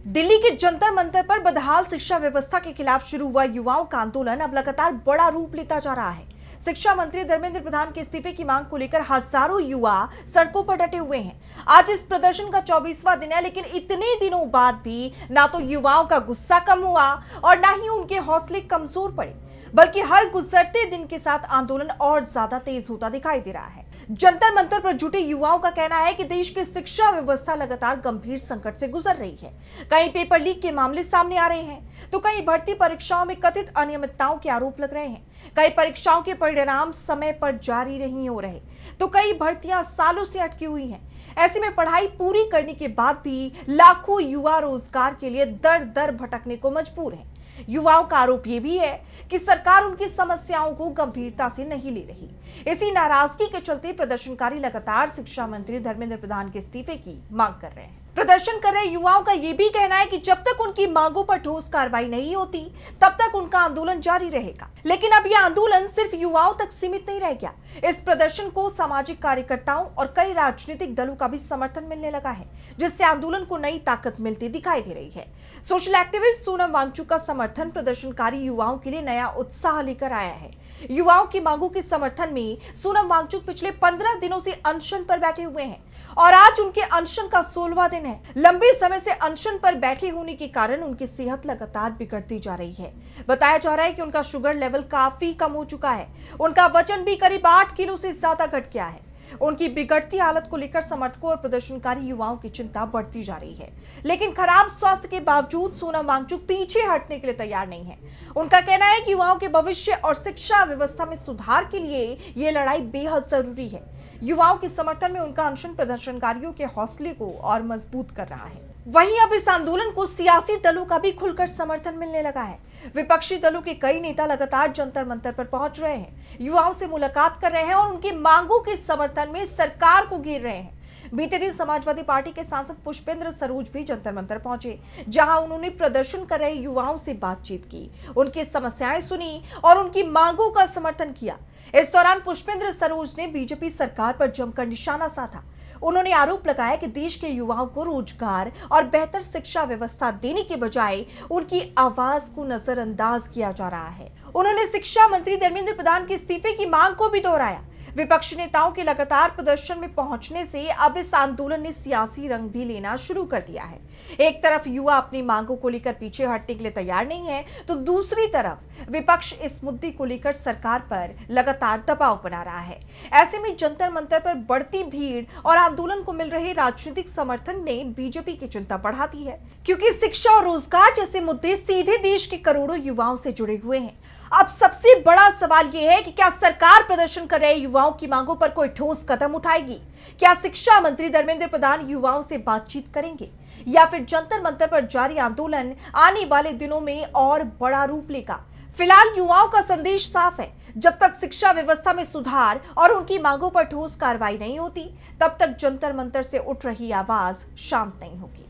दिल्ली के जंतर मंतर पर बदहाल शिक्षा व्यवस्था के खिलाफ शुरू हुआ युवाओं का आंदोलन अब लगातार बड़ा रूप लेता जा रहा है। शिक्षा मंत्री धर्मेंद्र प्रधान के इस्तीफे की मांग को लेकर हजारों युवा सड़कों पर डटे हुए हैं। आज इस प्रदर्शन का 24वां दिन है, लेकिन इतने दिनों बाद भी ना तो युवाओं का गुस्सा कम हुआ और ना ही उनके हौसले कमजोर पड़े, बल्कि हर गुजरते दिन के साथ आंदोलन और ज्यादा तेज होता दिखाई दे रहा है। जंतर मंतर पर जुटे युवाओं का कहना है कि देश की शिक्षा व्यवस्था लगातार गंभीर संकट से गुजर रही है। कहीं पेपर लीक के मामले सामने आ रहे हैं, तो कहीं भर्ती परीक्षाओं में कथित अनियमितताओं के आरोप लग रहे हैं। कई परीक्षाओं के परिणाम समय पर जारी नहीं हो रहे, तो कई भर्तियां सालों से अटकी हुई हैं। ऐसे में पढ़ाई पूरी करने के बाद भी लाखों युवा रोजगार के लिए दर दर भटकने को मजबूर हैं। युवाओं का आरोप यह भी है कि सरकार उनकी समस्याओं को गंभीरता से नहीं ले रही। इसी नाराजगी के चलते प्रदर्शनकारी लगातार शिक्षा मंत्री धर्मेंद्र प्रधान के इस्तीफे की मांग कर रहे हैं। प्रदर्शन कर रहे युवाओं का यह भी कहना है कि जब तक उनकी मांगों पर ठोस कार्रवाई नहीं होती, तब तक उनका आंदोलन जारी रहेगा। लेकिन अब यह आंदोलन सिर्फ युवाओं तक सीमित नहीं रह गया। इस प्रदर्शन को सामाजिक कार्यकर्ताओं और कई राजनीतिक दलों का भी समर्थन मिलने लगा है, जिससे आंदोलन को नई ताकत मिलती दिखाई दे रही है। सोशल एक्टिविस्ट सोनम वांगचुक का समर्थन प्रदर्शनकारी युवाओं के लिए नया उत्साह लेकर आया है। युवाओं की मांगों के समर्थन में सोनम वांगचुक पिछले 15 दिनों से अनशन पर बैठे हुए हैं और आज उनके अनशन का 16वां दिन है। लंबे समय से अनशन पर बैठे होने के कारण उनकी सेहत लगातार बिगड़ती जा रही है। बताया जा रहा है कि उनका शुगर लेवल काफी कम हो चुका है। उनका वजन भी करीब 8 किलो से ज्यादा घट गया है। उनकी बिगड़ती हालत को लेकर समर्थकों और प्रदर्शनकारी युवाओं की चिंता बढ़ती जा रही है। लेकिन खराब स्वास्थ्य के बावजूद सोनम वांगचुक पीछे हटने के लिए तैयार नहीं है। उनका कहना है कि युवाओं के भविष्य और शिक्षा व्यवस्था में सुधार के लिए ये लड़ाई बेहद जरूरी है। युवाओं के समर्थन में उनका अनशन प्रदर्शनकारियों के हौसले को और मजबूत कर रहा है। वहीं अब इस आंदोलन को सियासी दलों का भी खुलकर समर्थन मिलने लगा है। विपक्षी दलों के कई नेता लगातार जंतर मंतर पर पहुंच रहे हैं, युवाओं से मुलाकात कर रहे हैं और उनकी मांगों के समर्थन में सरकार को घेर रहे हैं। बीते दिन समाजवादी पार्टी के सांसद पुष्पेंद्र सरोज भी जंतर मंतर पहुंचे, जहां उन्होंने प्रदर्शन कर रहे युवाओं से बातचीत की, उनकी समस्याएं सुनी और उनकी मांगों का समर्थन किया। इस दौरान पुष्पेंद्र सरोज ने बीजेपी सरकार पर जमकर निशाना साधा। उन्होंने आरोप लगाया कि देश के युवाओं को रोजगार और बेहतर शिक्षा व्यवस्था देने के बजाय उनकी आवाज को नजरअंदाज किया जा रहा है। उन्होंने शिक्षा मंत्री धर्मेंद्र प्रधान के इस्तीफे की मांग को भी दोहराया। विपक्षी नेताओं के लगातार प्रदर्शन में पहुंचने से अब इस आंदोलन ने सियासी रंग भी लेना शुरू कर दिया है। एक तरफ युवा अपनी मांगों को लेकर पीछे हटने के लिए तैयार नहीं है, तो दूसरी तरफ विपक्ष इस मुद्दे को लेकर सरकार पर लगातार दबाव बना रहा है। ऐसे में जंतर मंतर पर बढ़ती भीड़ और आंदोलन को मिल रहे राजनीतिक समर्थन ने बीजेपी की चिंता बढ़ा दी है, क्योंकि शिक्षा और रोजगार जैसे मुद्दे सीधे देश के करोड़ों युवाओं से जुड़े हुए हैं। अब सबसे बड़ा सवाल यह है कि क्या सरकार प्रदर्शन कर रहे युवाओं की मांगों पर कोई ठोस कदम उठाएगी? क्या शिक्षा मंत्री धर्मेंद्र प्रधान युवाओं से बातचीत करेंगे, या फिर जंतर मंतर पर जारी आंदोलन आने वाले दिनों में और बड़ा रूप लेगा? फिलहाल युवाओं का संदेश साफ है, जब तक शिक्षा व्यवस्था में सुधार और उनकी मांगों पर ठोस कार्रवाई नहीं होती, तब तक जंतर मंतर से उठ रही आवाज शांत नहीं होगी।